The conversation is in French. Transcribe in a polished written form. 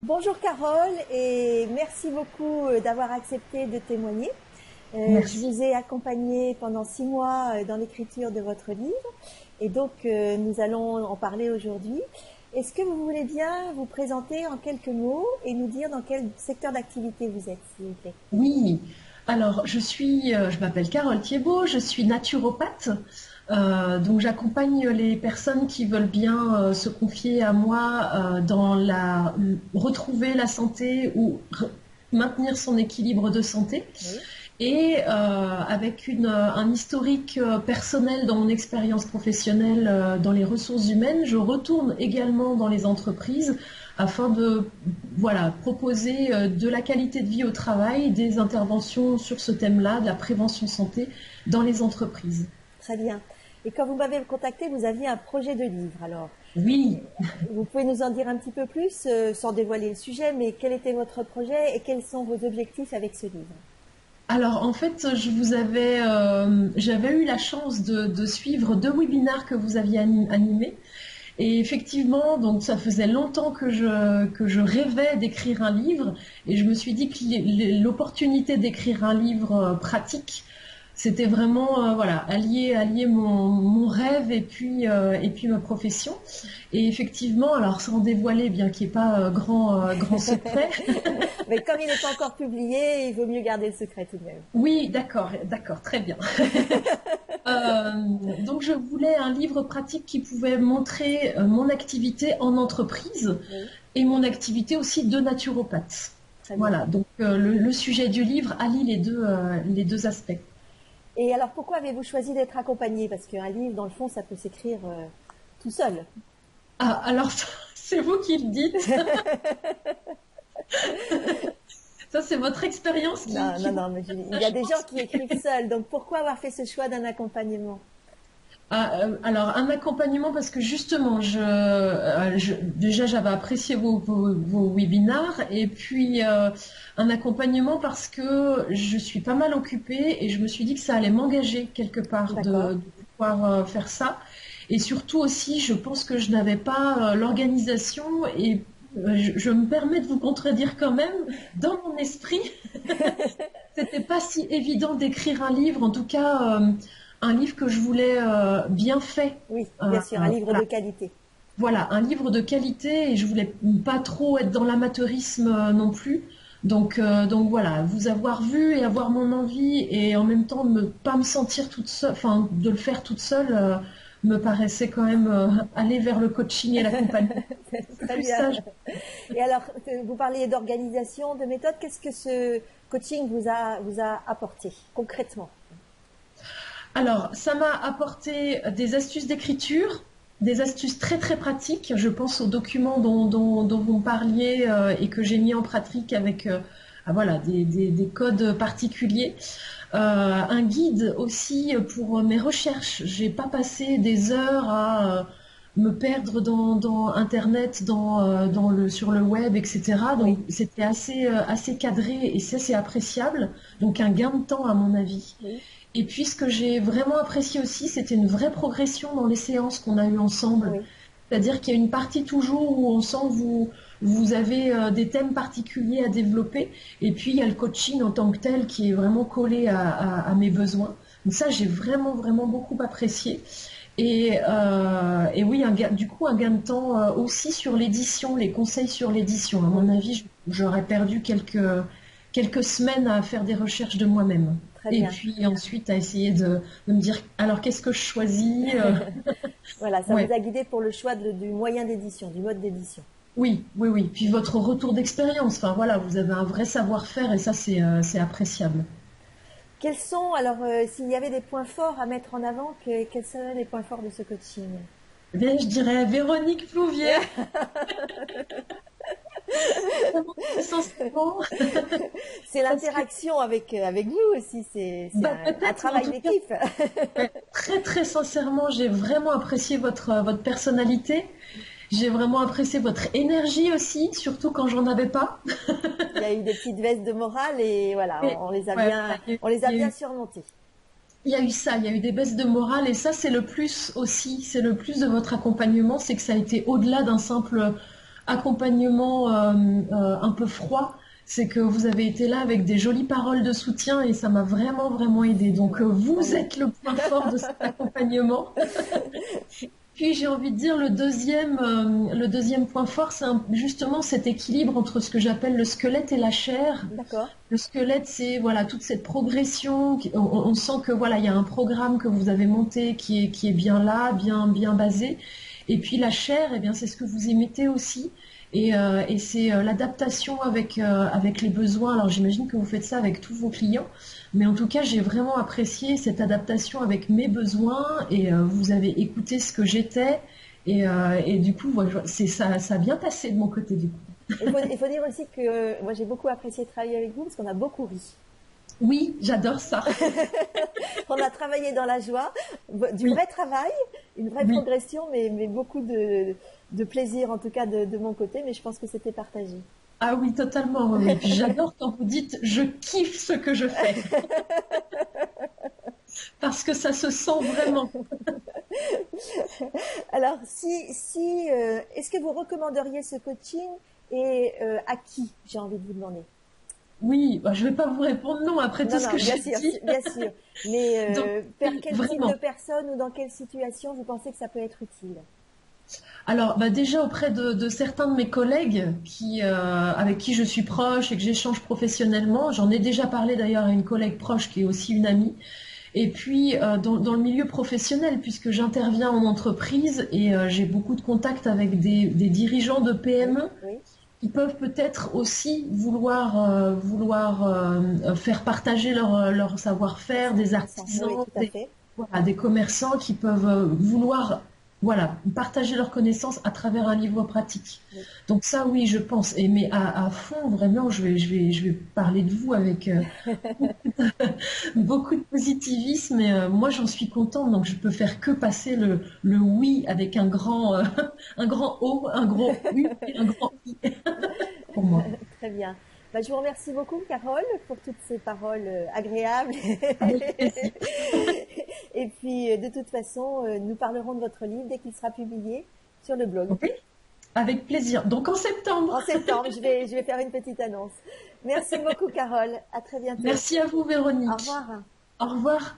Bonjour Carole et merci beaucoup d'avoir accepté de témoigner. Je vous ai accompagné pendant 6 mois dans l'écriture de votre livre et donc nous allons en parler aujourd'hui. Est-ce que vous voulez bien vous présenter en quelques mots et nous dire dans quel secteur d'activité vous êtes, s'il vous plaît? Oui, alors je m'appelle Carole Thiebaud, je suis naturopathe. Donc j'accompagne les personnes qui veulent bien se confier à moi retrouver la santé ou maintenir son équilibre de santé. Oui. Et avec un historique personnel dans mon expérience professionnelle dans les ressources humaines, je retourne également dans les entreprises afin de proposer de la qualité de vie au travail, des interventions sur ce thème-là, de la prévention santé dans les entreprises. Très bien. Et quand vous m'avez contacté, vous aviez un projet de livre. Alors, oui. Vous pouvez nous en dire un petit peu plus, sans dévoiler le sujet, mais quel était votre projet et quels sont vos objectifs avec ce livre? Alors en fait, j'avais eu la chance de suivre 2 webinaires que vous aviez animés. Et effectivement, donc ça faisait longtemps que je rêvais d'écrire un livre et je me suis dit que l'opportunité d'écrire un livre pratique, c'était vraiment allier mon rêve et puis ma profession. Et effectivement, alors sans dévoiler, bien qu'il n'y ait pas grand secret. Mais comme il n'est pas encore publié, il vaut mieux garder le secret tout de même. Oui, d'accord, très bien. Donc je voulais un livre pratique qui pouvait montrer mon activité en entreprise et mon activité aussi de naturopathe. Voilà, donc le sujet du livre allie les deux aspects. Et alors pourquoi avez-vous choisi d'être accompagné? Parce qu'un livre, dans le fond, ça peut s'écrire tout seul. Ah, alors c'est vous qui le dites. Ça, c'est votre expérience qui... Non, mais il y a des gens qui écrivent seuls. Donc, pourquoi avoir fait ce choix d'un accompagnement? Alors, un accompagnement parce que justement, déjà, j'avais apprécié vos webinars et puis un accompagnement parce que je suis pas mal occupée et je me suis dit que ça allait m'engager quelque part de pouvoir faire ça. Et surtout aussi, je pense que je n'avais pas l'organisation et je me permets de vous contredire quand même, dans mon esprit, c'était pas si évident d'écrire un livre, en tout cas un livre que je voulais bien fait. Oui, bien sûr, un livre de qualité. Voilà, un livre de qualité et je voulais pas trop être dans l'amateurisme non plus. Donc voilà, vous avoir vu et avoir mon envie et en même temps pas me sentir toute seule, enfin de le faire toute seule. Me paraissait quand même aller vers le coaching et l'accompagnement. Très bien. Et alors, vous parliez d'organisation, de méthode. Qu'est-ce que ce coaching vous a apporté concrètement? Alors, ça m'a apporté des astuces d'écriture, des astuces très très pratiques. Je pense aux documents dont vous me parliez et que j'ai mis en pratique avec des codes particuliers. Un guide aussi pour mes recherches. J'ai pas passé des heures à me perdre dans Internet, sur le web, etc. Donc c'était assez cadré et ça c'est appréciable. Donc un gain de temps à mon avis. Oui. Et puis ce que j'ai vraiment apprécié aussi, c'était une vraie progression dans les séances qu'on a eues ensemble. Oui. C'est-à-dire qu'il y a une partie toujours où on sent que vous avez des thèmes particuliers à développer et puis il y a le coaching en tant que tel qui est vraiment collé à mes besoins. Donc ça, j'ai vraiment, vraiment beaucoup apprécié. Et oui, un gain de temps aussi sur l'édition, les conseils sur l'édition. À mon avis, j'aurais perdu quelques semaines à faire des recherches de moi-même. Et puis ensuite à essayer de me dire, alors qu'est-ce que je choisis Voilà, ça vous a guidé pour le choix du moyen d'édition, du mode d'édition. Oui. Puis votre retour d'expérience, enfin voilà, vous avez un vrai savoir-faire et ça c'est appréciable. Quels sont, alors, s'il y avait des points forts à mettre en avant, quels seraient les points forts de ce coaching? Eh bien, je dirais Véronique Plouvier. C'est l'interaction avec vous aussi, c'est un travail d'équipe. Très très sincèrement, j'ai vraiment apprécié votre personnalité. J'ai vraiment apprécié votre énergie aussi, surtout quand j'en avais pas. Il y a eu des petites vestes de morale et voilà, on les a bien surmontées. Il y a eu ça, il y a eu des baisses de morale et ça c'est le plus aussi, c'est le plus de votre accompagnement, c'est que ça a été au-delà d'un simple accompagnement un peu froid, c'est que vous avez été là avec des jolies paroles de soutien et ça m'a vraiment, vraiment aidé. Donc, vous êtes le point fort de cet accompagnement. Puis j'ai envie de dire le deuxième point fort, c'est justement cet équilibre entre ce que j'appelle le squelette et la chair. D'accord. Le squelette, c'est voilà toute cette progression. On sent que voilà il y a un programme que vous avez monté qui est bien là, bien basé. Et puis la chair, eh bien c'est ce que vous émettez aussi. Et c'est l'adaptation avec les besoins. Alors j'imagine que vous faites ça avec tous vos clients, mais en tout cas j'ai vraiment apprécié cette adaptation avec mes besoins et vous avez écouté ce que j'étais et du coup voilà, ça a bien passé de mon côté du coup. Il faut dire aussi que moi j'ai beaucoup apprécié travailler avec vous parce qu'on a beaucoup ri. Oui, j'adore ça. On a travaillé dans la joie, du Oui, vrai travail, une vraie oui. progression, mais beaucoup de plaisir en tout cas de mon côté, mais je pense que c'était partagé. Ah oui, totalement. Oui, oui. Puis j'adore quand vous dites je kiffe ce que je fais parce que ça se sent vraiment. Alors, est-ce que vous recommanderiez ce coaching et à qui, j'ai envie de vous demander? Oui, bah, je vais pas vous répondre non après tout Non, ce non, que j'ai dit. bien sûr. Mais Donc oui, quel type de vraiment. personne ou dans quelle situation vous pensez que ça peut être utile? Alors, bah déjà auprès de certains de mes collègues avec qui je suis proche et que j'échange professionnellement, j'en ai déjà parlé d'ailleurs à une collègue proche qui est aussi une amie. Et puis dans le milieu professionnel, puisque j'interviens en entreprise et j'ai beaucoup de contacts avec des dirigeants de Oui, PME oui, qui peuvent peut-être aussi vouloir faire partager leur savoir-faire, c'est des intéressant. Oui, oui, artisans, tout à fait. voilà, des commerçants qui peuvent vouloir voilà, partager leurs connaissances à travers un livre pratique. Oui. Donc ça, oui, je pense. Mais à fond, vraiment, je vais parler de vous avec beaucoup de positivisme. Et moi, j'en suis contente. Donc je peux faire que passer le oui avec un grand O, un gros U et un grand I pour moi. Très bien. Bah, je vous remercie beaucoup, Carole, pour toutes ces paroles agréables. Avec plaisir. Et puis, de toute façon, nous parlerons de votre livre dès qu'il sera publié sur le blog. Ok. Avec plaisir. Donc en En septembre. septembre, je vais faire une petite annonce. Merci beaucoup, Carole. À très bientôt. Merci à vous, Au Véronique. revoir. Au revoir.